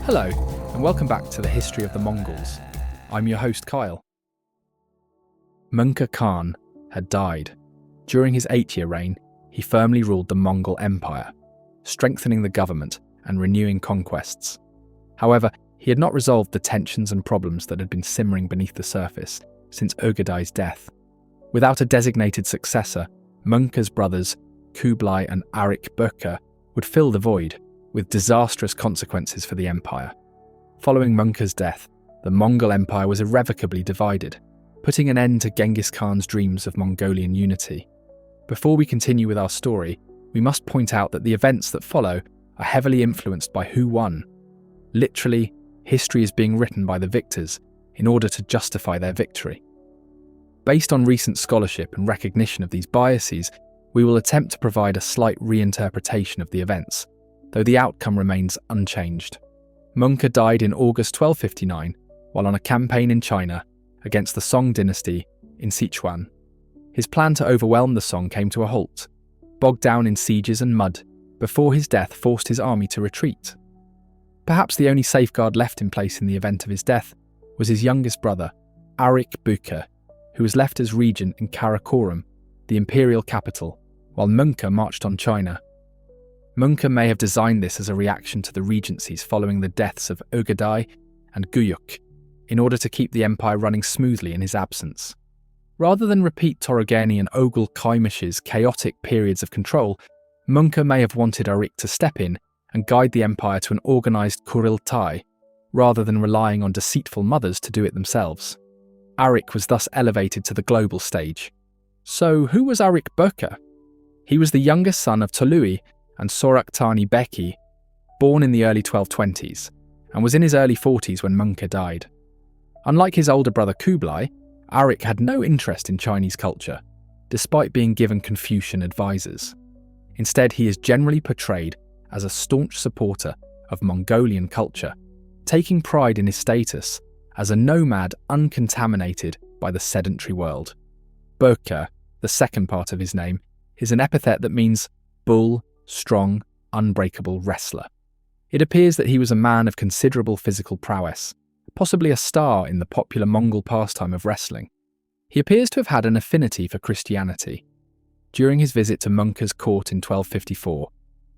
Hello, and welcome back to the History of the Mongols. I'm your host, Kyle. Mongke Khan had died. During his 8-year reign, he firmly ruled the Mongol Empire, strengthening the government and renewing conquests. However, he had not resolved the tensions and problems that had been simmering beneath the surface since Chagatai death. Without a designated successor, Mongke's brothers, Kublai and Ariq Boke, would fill the void, with disastrous consequences for the empire. Following Mongke's death, the Mongol Empire was irrevocably divided, putting an end to Genghis Khan's dreams of Mongolian unity. Before we continue with our story, we must point out that the events that follow are heavily influenced by who won. Literally, history is being written by the victors in order to justify their victory. Based on recent scholarship and recognition of these biases, we will attempt to provide a slight reinterpretation of the events, though the outcome remains unchanged. Mongke died in August 1259 while on a campaign in China against the Song dynasty in Sichuan. His plan to overwhelm the Song came to a halt, bogged down in sieges and mud, before his death forced his army to retreat. Perhaps the only safeguard left in place in the event of his death was his youngest brother, Ariq Boke, who was left as regent in Karakorum, the imperial capital, while Mongke marched on China. Mongke may have designed this as a reaction to the regencies following the deaths of Chagatai and Guyuk, in order to keep the empire running smoothly in his absence. Rather than repeat Torogeni and Oghul Kaimash's chaotic periods of control, Mongke may have wanted Ariq to step in and guide the empire to an organised quriltais, rather than relying on deceitful mothers to do it themselves. Ariq was thus elevated to the global stage. So who was Ariq Boke? He was the youngest son of Tolui and Soraktani Beki, born in the early 1220s, and was in his early 40s when Mongke died. Unlike his older brother Kublai, Ariq had no interest in Chinese culture, despite being given Confucian advisors. Instead, he is generally portrayed as a staunch supporter of Mongolian culture, taking pride in his status as a nomad uncontaminated by the sedentary world. Boke, the second part of his name, is an epithet that means bull, strong, unbreakable wrestler. It appears that he was a man of considerable physical prowess, possibly a star in the popular Mongol pastime of wrestling. He appears to have had an affinity for Christianity. During his visit to Mongke's court in 1254,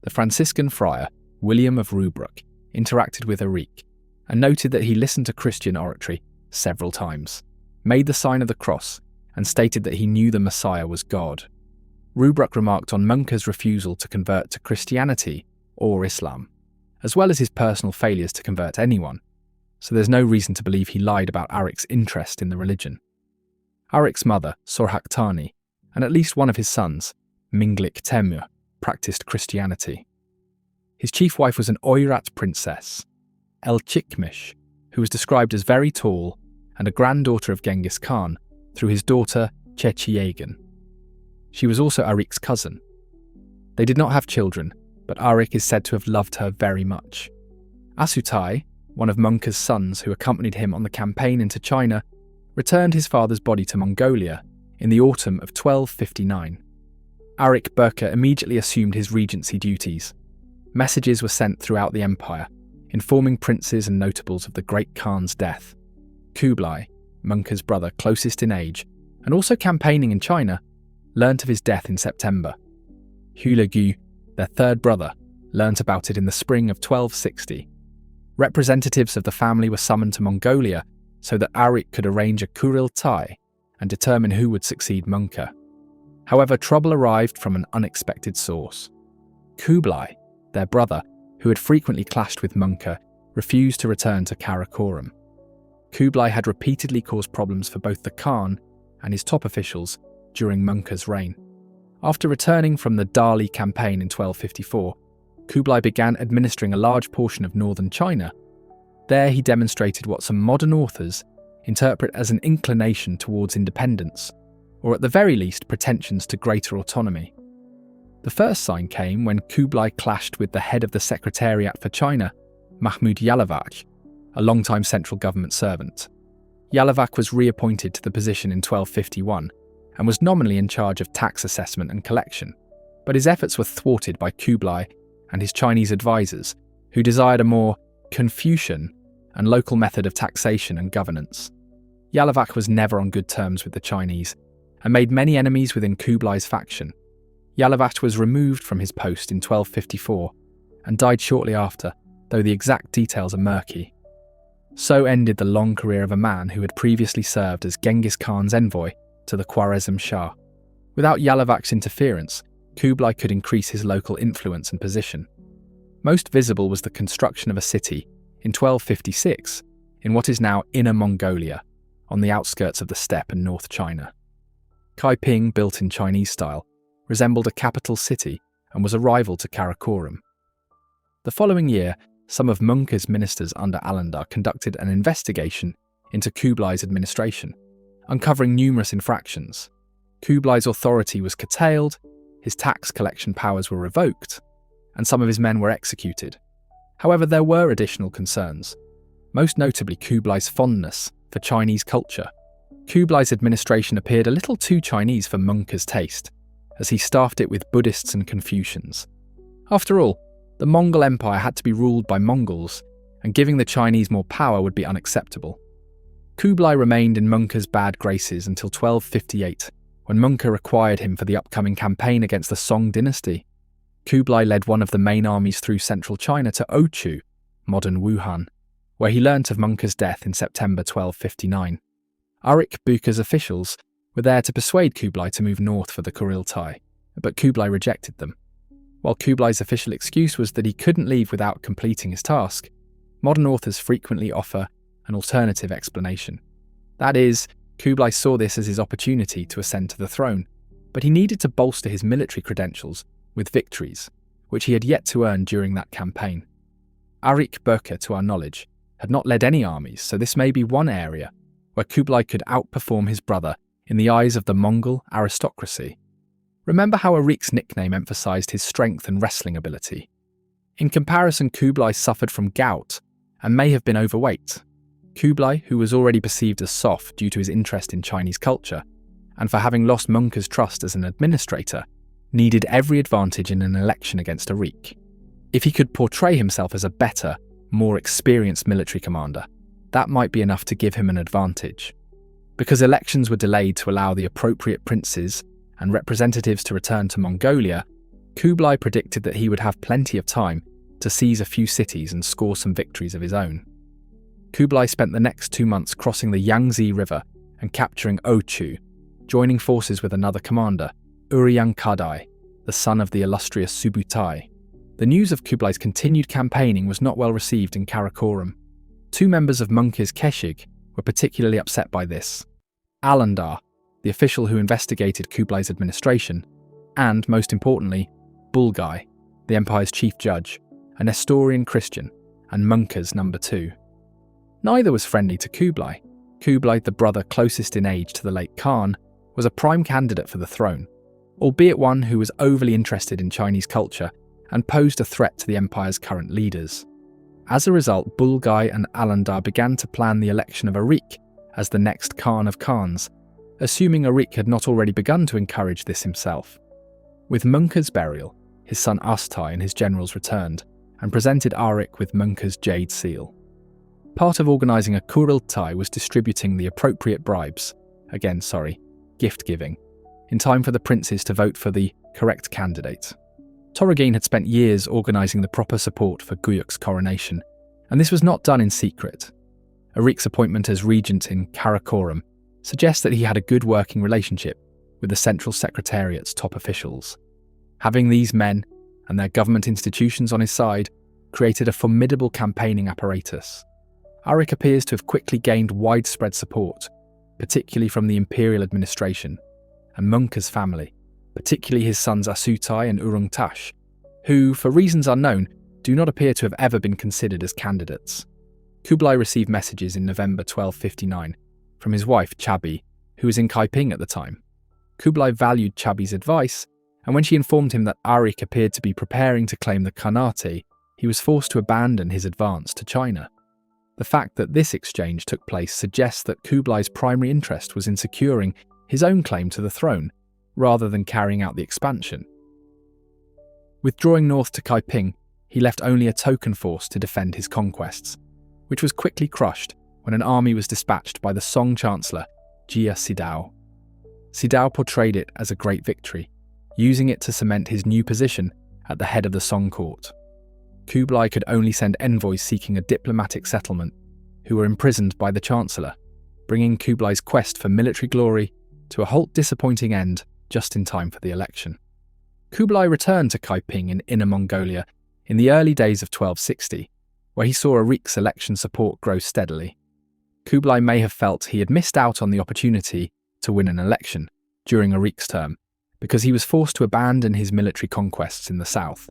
the Franciscan friar, William of Rubruck, interacted with Ariq and noted that he listened to Christian oratory several times, made the sign of the cross, and stated that he knew the Messiah was God. Rubruck remarked on Mongke's refusal to convert to Christianity or Islam, as well as his personal failures to convert anyone, so there's no reason to believe he lied about Ariq's interest in the religion. Ariq's mother, Sorhaktani, and at least one of his sons, Minglik Temür, practiced Christianity. His chief wife was an Oirat princess, Elchikmish, who was described as very tall and a granddaughter of Genghis Khan through his daughter Chechiagan. She was also Ariq's cousin. They did not have children, but Ariq is said to have loved her very much. Asutai, one of Mongke's sons who accompanied him on the campaign into China, returned his father's body to Mongolia in the autumn of 1259. Ariq Boke immediately assumed his regency duties. Messages were sent throughout the empire, informing princes and notables of the great Khan's death. Kublai, Mongke's brother closest in age, and also campaigning in China, learnt of his death in September. Hulegu, their third brother, learnt about it in the spring of 1260. Representatives of the family were summoned to Mongolia so that Ariq could arrange a quriltais and determine who would succeed Mongke. However, trouble arrived from an unexpected source. Kublai, their brother, who had frequently clashed with Mongke, refused to return to Karakorum. Kublai had repeatedly caused problems for both the Khan and his top officials during Mongke's reign. After returning from the Dali campaign in 1254, Kublai began administering a large portion of northern China. There he demonstrated what some modern authors interpret as an inclination towards independence, or at the very least pretensions to greater autonomy. The first sign came when Kublai clashed with the head of the Secretariat for China, Mahmud Yalavach, a longtime central government servant. Yalavach was reappointed to the position in 1251 and was nominally in charge of tax assessment and collection, but his efforts were thwarted by Kublai and his Chinese advisors, who desired a more Confucian, and local method of taxation and governance. Yalovach was never on good terms with the Chinese and made many enemies within Kublai's faction. Yalovach was removed from his post in 1254 and died shortly after, though the exact details are murky. So ended the long career of a man who had previously served as Genghis Khan's envoy to the Khwarezm Shah. Without Yalovach's interference, Kublai could increase his local influence and position. Most visible was the construction of a city in 1256 in what is now Inner Mongolia, on the outskirts of the steppe and North China. Kaiping, built in Chinese style, resembled a capital city and was a rival to Karakorum. The following year, some of Mongke's ministers under Alandar conducted an investigation into Kublai's administration, uncovering numerous infractions. Kublai's authority was curtailed, his tax collection powers were revoked, and some of his men were executed. However, there were additional concerns, most notably Kublai's fondness for Chinese culture. Kublai's administration appeared a little too Chinese for Mongke's taste, as he staffed it with Buddhists and Confucians. After all, the Mongol Empire had to be ruled by Mongols, and giving the Chinese more power would be unacceptable. Kublai remained in Mongke's bad graces until 1258, when Mongke required him for the upcoming campaign against the Song dynasty. Kublai led one of the main armies through central China to Ochu, modern Wuhan, where he learnt of Mongke's death in September 1259. Ariq Boke's officials were there to persuade Kublai to move north for the quriltais, but Kublai rejected them. While Kublai's official excuse was that he couldn't leave without completing his task, modern authors frequently offer an alternative explanation. That is, Kublai saw this as his opportunity to ascend to the throne, but he needed to bolster his military credentials with victories, which he had yet to earn during that campaign. Ariq Boke, to our knowledge, had not led any armies, so this may be one area where Kublai could outperform his brother in the eyes of the Mongol aristocracy. Remember how Ariq's nickname emphasized his strength and wrestling ability. In comparison, Kublai suffered from gout and may have been overweight. Kublai, who was already perceived as soft due to his interest in Chinese culture, and for having lost Mongke's trust as an administrator, needed every advantage in an election against Ariq. If he could portray himself as a better, more experienced military commander, that might be enough to give him an advantage. Because elections were delayed to allow the appropriate princes and representatives to return to Mongolia, Kublai predicted that he would have plenty of time to seize a few cities and score some victories of his own. Kublai spent the next 2 months crossing the Yangtze River and capturing Ochu, joining forces with another commander, Ilkhanate, the son of the illustrious Subutai. The news of Kublai's continued campaigning was not well received in Karakorum. 2 members of Mongke's Keshig were particularly upset by this. Alandar, the official who investigated Kublai's administration, and, most importantly, Bulgai, the empire's chief judge, a Nestorian Christian, and Mongke's number 2. Neither was friendly to Kublai. Kublai, the brother closest in age to the late Khan, was a prime candidate for the throne, albeit one who was overly interested in Chinese culture and posed a threat to the empire's current leaders. As a result, Bulgai and Alandar began to plan the election of Ariq as the next Khan of Khans, assuming Ariq had not already begun to encourage this himself. With Mongke's burial, his son Astai and his generals returned and presented Ariq with Mongke's jade seal. Part of organising a quriltais was distributing the appropriate bribes, gift-giving, in time for the princes to vote for the correct candidate. Torogene had spent years organising the proper support for Guyuk's coronation, and this was not done in secret. Ariq's appointment as regent in Karakorum suggests that he had a good working relationship with the Central Secretariat's top officials. Having these men and their government institutions on his side created a formidable campaigning apparatus. Ariq appears to have quickly gained widespread support, particularly from the imperial administration and Mongke's family, particularly his sons Asutai and Urungtash, who, for reasons unknown, do not appear to have ever been considered as candidates. Kublai received messages in November 1259 from his wife Chabi, who was in Kaiping at the time. Kublai valued Chabi's advice, and when she informed him that Ariq appeared to be preparing to claim the Khanate, he was forced to abandon his advance to China. The fact that this exchange took place suggests that Kublai's primary interest was in securing his own claim to the throne, rather than carrying out the expansion. Withdrawing north to Kaiping, he left only a token force to defend his conquests, which was quickly crushed when an army was dispatched by the Song Chancellor, Jia Sidao. Sidao portrayed it as a great victory, using it to cement his new position at the head of the Song court. Kublai could only send envoys seeking a diplomatic settlement, who were imprisoned by the Chancellor, bringing Kublai's quest for military glory to a halt disappointing end just in time for the election. Kublai returned to Kaiping in Inner Mongolia in the early days of 1260, where he saw Ariq's election support grow steadily. Kublai may have felt he had missed out on the opportunity to win an election during Ariq's term because he was forced to abandon his military conquests in the south,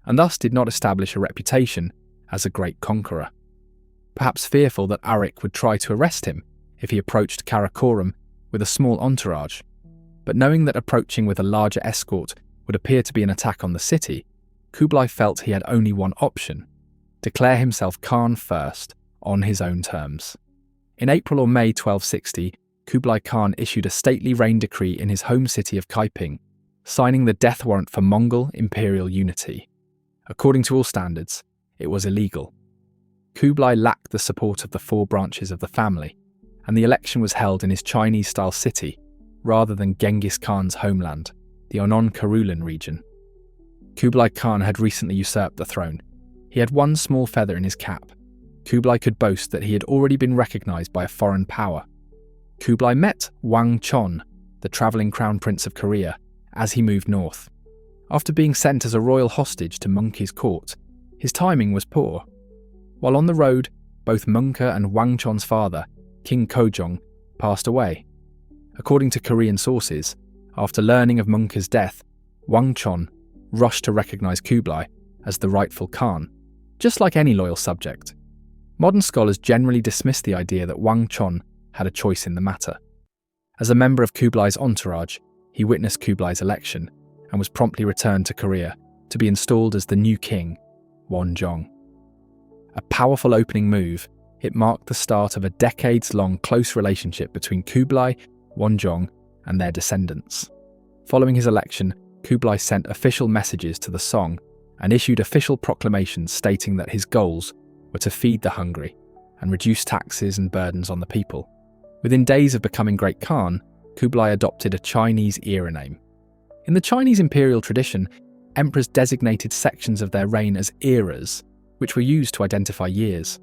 and thus did not establish a reputation as a great conqueror. Perhaps fearful that Ariq would try to arrest him if he approached Karakorum with a small entourage, but knowing that approaching with a larger escort would appear to be an attack on the city, Kublai felt he had only one option: declare himself Khan first, on his own terms. In April or May 1260, Kublai Khan issued a stately reign decree in his home city of Kaiping, signing the death warrant for Mongol imperial unity. According to all standards, it was illegal. Kublai lacked the support of the four branches of the family, and the election was held in his Chinese-style city rather than Genghis Khan's homeland, the Onon Karulin region. Kublai Khan had recently usurped the throne. He had one small feather in his cap. Kublai could boast that he had already been recognized by a foreign power. Kublai met Wang Chon, the travelling crown prince of Korea, as he moved north. After being sent as a royal hostage to Mongke's court, his timing was poor. While on the road, both Mongke and Wang Chon's father, King Kojong, passed away. According to Korean sources, after learning of Mongke's death, Wang Chon rushed to recognize Kublai as the rightful Khan, just like any loyal subject. Modern scholars generally dismiss the idea that Wang Chon had a choice in the matter. As a member of Kublai's entourage, he witnessed Kublai's election and was promptly returned to Korea to be installed as the new king, Wonjong. A powerful opening move, it marked the start of a decades-long close relationship between Kublai, Wonjong, and their descendants. Following his election, Kublai sent official messages to the Song and issued official proclamations stating that his goals were to feed the hungry and reduce taxes and burdens on the people. Within days of becoming Great Khan, Kublai adopted a Chinese-era name. In the Chinese imperial tradition, emperors designated sections of their reign as eras, which were used to identify years.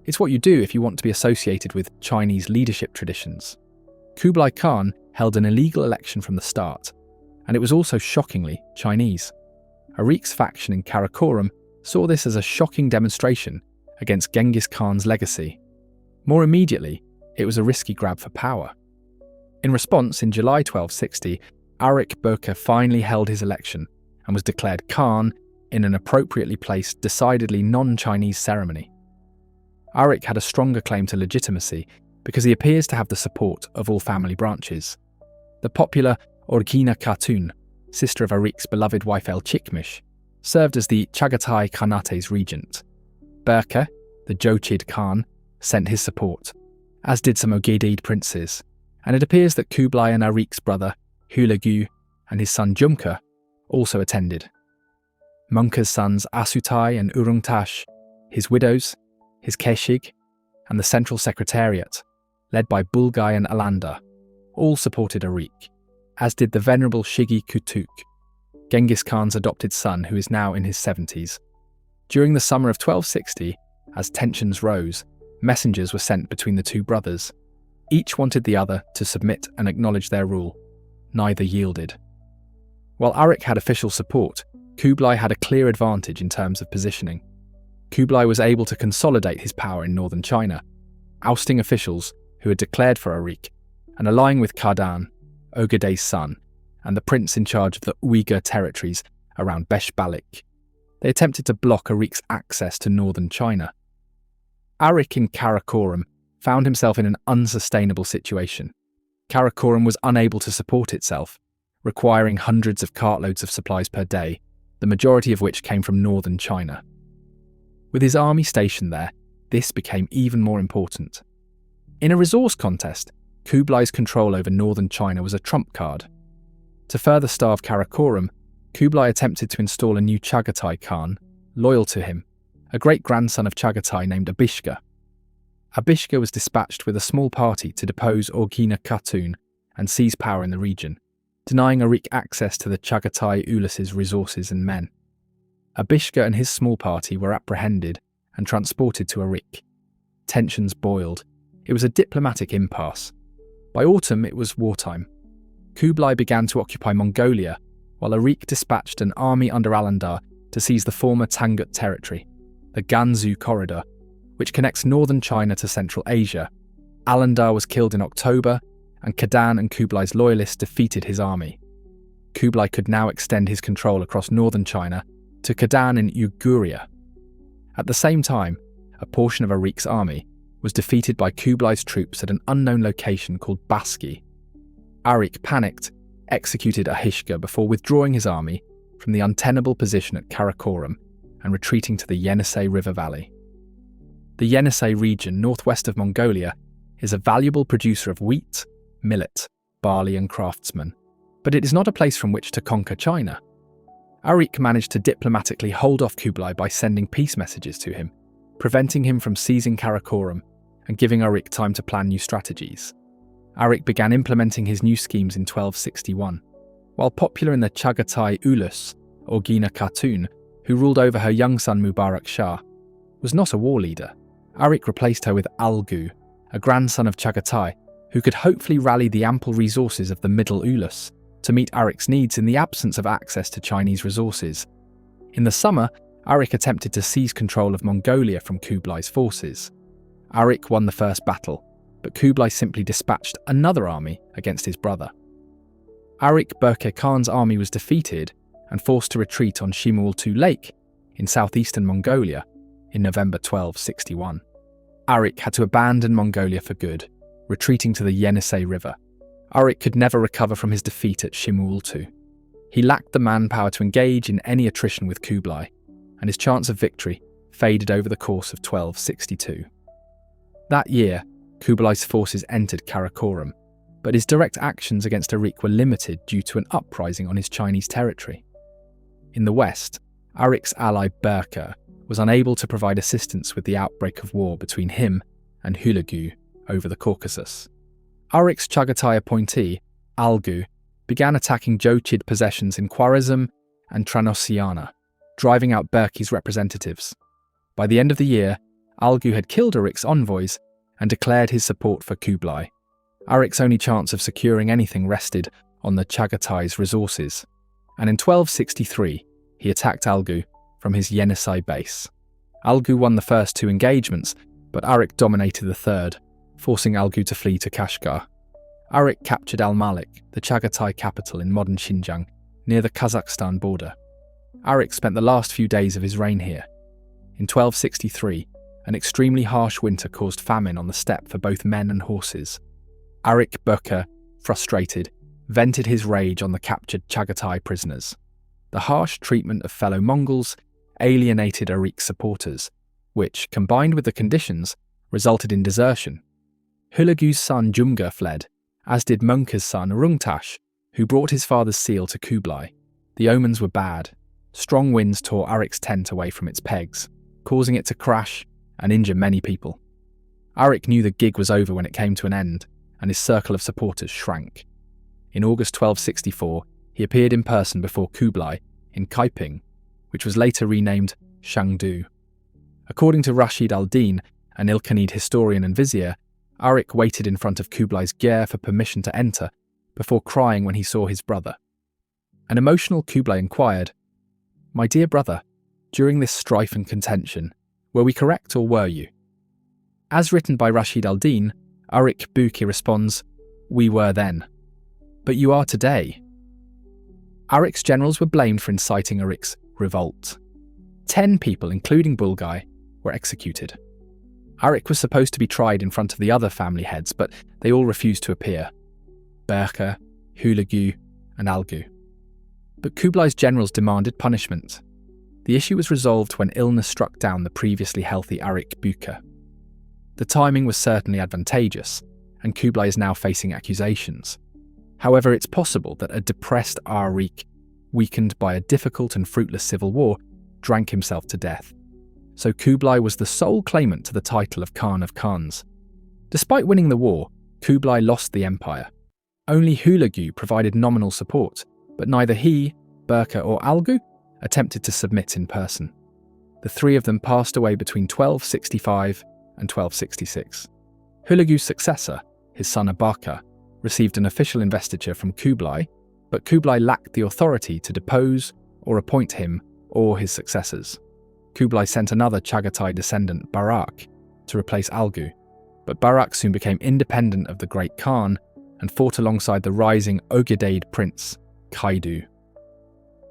It's what you do if you want to be associated with Chinese leadership traditions. Kublai Khan held an illegal election from the start, and it was also shockingly Chinese. Ariq's faction in Karakorum saw this as a shocking demonstration against Genghis Khan's legacy. More immediately, it was a risky grab for power. In response, in July 1260, Ariq Boke finally held his election and was declared Khan in an appropriately placed, decidedly non-Chinese ceremony. Ariq had a stronger claim to legitimacy because he appears to have the support of all family branches. The popular Orgina Khatun, sister of Ariq's beloved wife El-Chikmish, served as the Chagatai Khanate's regent. Berke, the Jochid Khan, sent his support, as did some Ogedeid princes, and it appears that Kublai and Ariq's brother, Hulagu, and his son Jumka also attended. Mongke's sons Asutai and Urungtash, his widows, his Keshig, and the Central Secretariat, led by Bulgai and Alanda, all supported Ariq, as did the venerable Shigi Kutuk, Genghis Khan's adopted son who is now in his 70s. During the summer of 1260, as tensions rose, messengers were sent between the two brothers. Each wanted the other to submit and acknowledge their rule. Neither yielded. While Ariq had official support, Kublai had a clear advantage in terms of positioning. Kublai was able to consolidate his power in northern China, ousting officials who had declared for Ariq and allying with Kardan, Ogedei's son, and the prince in charge of the Uyghur territories around Beshbalik. They attempted to block Ariq's access to northern China. Ariq in Karakorum found himself in an unsustainable situation. Karakorum was unable to support itself, requiring hundreds of cartloads of supplies per day, the majority of which came from northern China. With his army stationed there, this became even more important. In a resource contest, Kublai's control over northern China was a trump card. To further starve Karakorum, Kublai attempted to install a new Chagatai Khan, loyal to him, a great-grandson of Chagatai named Abishka. Abishka was dispatched with a small party to depose Orgina Khatun and seize power in the region, denying Ariq access to the Chagatai Ulus's resources and men. Abishka and his small party were apprehended and transported to Ariq. Tensions boiled. It was a diplomatic impasse. By autumn, it was wartime. Kublai began to occupy Mongolia, while Ariq dispatched an army under Alandar to seize the former Tangut territory, the Gansu corridor, which connects northern China to Central Asia. Alandar was killed in October, and Khadan and Kublai's loyalists defeated his army. Kublai could now extend his control across northern China to Khadan in Uiguria. At the same time, a portion of Ariq's army was defeated by Kublai's troops at an unknown location called Baski. Ariq panicked, executed Ahishka before withdrawing his army from the untenable position at Karakorum and retreating to the Yenisei River Valley. The Yenisei region northwest of Mongolia is a valuable producer of wheat, millet, barley and craftsmen, but it is not a place from which to conquer China. Ariq managed to diplomatically hold off Kublai by sending peace messages to him, preventing him from seizing Karakorum and giving Ariq time to plan new strategies. Ariq began implementing his new schemes in 1261. While popular in the Chagatai Ulus, Orgina Khatun, who ruled over her young son Mubarak Shah, was not a war leader. Ariq replaced her with Alghu, a grandson of Chagatai, who could hopefully rally the ample resources of the Middle Ulus to meet Ariq's needs in the absence of access to Chinese resources. In the summer, Ariq attempted to seize control of Mongolia from Kublai's forces. Ariq won the first battle, but Kublai simply dispatched another army against his brother. Ariq Mongke Khan's army was defeated and forced to retreat on Shimuultu Lake in southeastern Mongolia in November 1261. Ariq had to abandon Mongolia for good, retreating to the Yenisei River. Ariq could never recover from his defeat at Shimuultu. He lacked the manpower to engage in any attrition with Kublai, and his chance of victory faded over the course of 1262. That year, Kublai's forces entered Karakorum, but his direct actions against Ariq were limited due to an uprising on his Chinese territory. In the west, Ariq's ally Berke was unable to provide assistance with the outbreak of war between him and Hulagu over the Caucasus. Ariq's Chagatai appointee, Alghu, began attacking Jochid possessions in Khwarezm and Transoxiana, driving out Berke's representatives. By the end of the year, Alghu had killed Ariq's envoys and declared his support for Kublai. Ariq's only chance of securing anything rested on the Chagatai's resources, and in 1263 he attacked Alghu from his Yenisei base. Alghu won the first two engagements, but Ariq dominated the third, forcing Alghu to flee to Kashgar. Ariq captured Al-Malik, the Chagatai capital in modern Xinjiang, near the Kazakhstan border. Ariq spent the last few days of his reign here. In 1263, an extremely harsh winter caused famine on the steppe for both men and horses. Ariq Boke, frustrated, vented his rage on the captured Chagatai prisoners. The harsh treatment of fellow Mongols alienated Ariq's supporters, which, combined with the conditions, resulted in desertion. Hulagu's son Jumga fled, as did Mongke's son Rungtash, who brought his father's seal to Kublai. The omens were bad. Strong winds tore Ariq's tent away from its pegs, causing it to crash and injure many people. Ariq knew the gig was over when it came to an end, and his circle of supporters shrank. In August 1264, he appeared in person before Kublai in Kaiping, which was later renamed Shangdu. According to Rashid al-Din, an Ilkhanate historian and vizier, Ariq waited in front of Kublai's gyre for permission to enter before crying when he saw his brother. An emotional Kublai inquired, "My dear brother, during this strife and contention, were we correct or were you?" As written by Rashid al-Din, Ariq Boke responds, "We were then. But you are today." Ariq's generals were blamed for inciting Ariq's revolt. 10 people, including Bulgai, were executed. Ariq was supposed to be tried in front of the other family heads, but they all refused to appear: Berke, Hulagu, and Alghu. But Kublai's generals demanded punishment. The issue was resolved when illness struck down the previously healthy Ariq Boke. The timing was certainly advantageous, and Kublai is now facing accusations. However, it's possible that a depressed Ariq, weakened by a difficult and fruitless civil war, drank himself to death. So Kublai was the sole claimant to the title of Khan of Khans. Despite winning the war, Kublai lost the empire. Only Hulagu provided nominal support, but neither he, Berke or Alghu attempted to submit in person. The three of them passed away between 1265 and 1266. Hulagu's successor, his son Abaka, received an official investiture from Kublai, but Kublai lacked the authority to depose or appoint him or his successors. Kublai sent another Chagatai descendant, Barak, to replace Alghu, but Barak soon became independent of the Great Khan and fought alongside the rising Ogedade prince, Kaidu.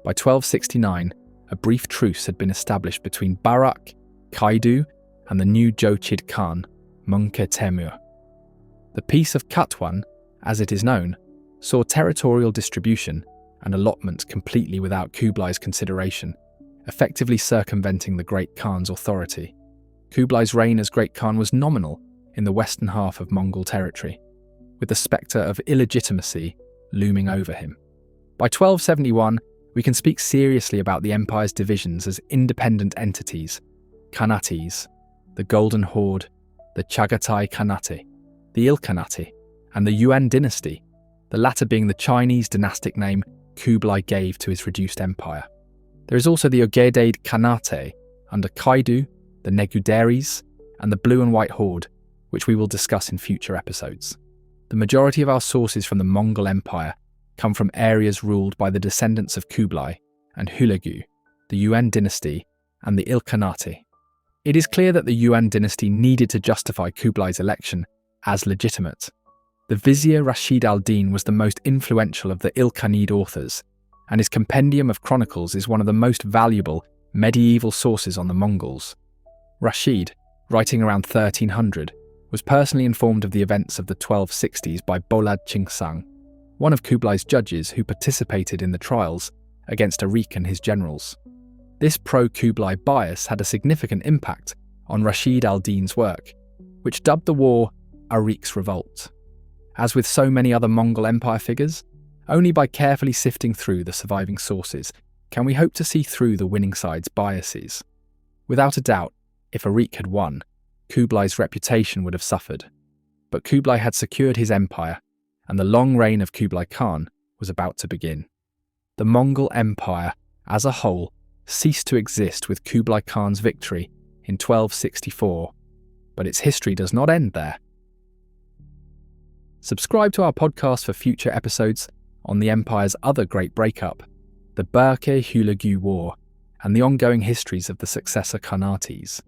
By 1269, a brief truce had been established between Barak, Kaidu, and the new Jochid Khan, Mongke Temur. The Peace of Katwan, as it is known, saw territorial distribution and allotment completely without Kublai's consideration, effectively circumventing the Great Khan's authority. Kublai's reign as Great Khan was nominal in the western half of Mongol territory, with the spectre of illegitimacy looming over him. By 1271, we can speak seriously about the empire's divisions as independent entities: Khanates, the Golden Horde, the Chagatai Khanate, the Ilkhanate, and the Yuan dynasty, the latter being the Chinese dynastic name Kublai gave to his reduced empire. There is also the Ogedade Khanate under Kaidu, the Neguderis, and the Blue and White Horde, which we will discuss in future episodes. The majority of our sources from the Mongol Empire come from areas ruled by the descendants of Kublai and Hulagu, the Yuan dynasty, and the Ilkhanate. It is clear that the Yuan dynasty needed to justify Kublai's election as legitimate. The Vizier Rashid al-Din was the most influential of the Ilkhanid authors, and his compendium of chronicles is one of the most valuable medieval sources on the Mongols. Rashid, writing around 1300, was personally informed of the events of the 1260s by Bolad Chingsang, one of Kublai's judges who participated in the trials against Ariq and his generals. This pro-Kublai bias had a significant impact on Rashid al-Din's work, which dubbed the war Ariq's Revolt. As with so many other Mongol Empire figures, only by carefully sifting through the surviving sources can we hope to see through the winning side's biases. Without a doubt, if Ariq had won, Kublai's reputation would have suffered. But Kublai had secured his empire, and the long reign of Kublai Khan was about to begin. The Mongol Empire, as a whole, ceased to exist with Kublai Khan's victory in 1264, but its history does not end there. Subscribe to our podcast for future episodes on the Empire's other great breakup, the Berke-Hulagu War, and the ongoing histories of the successor Khanates.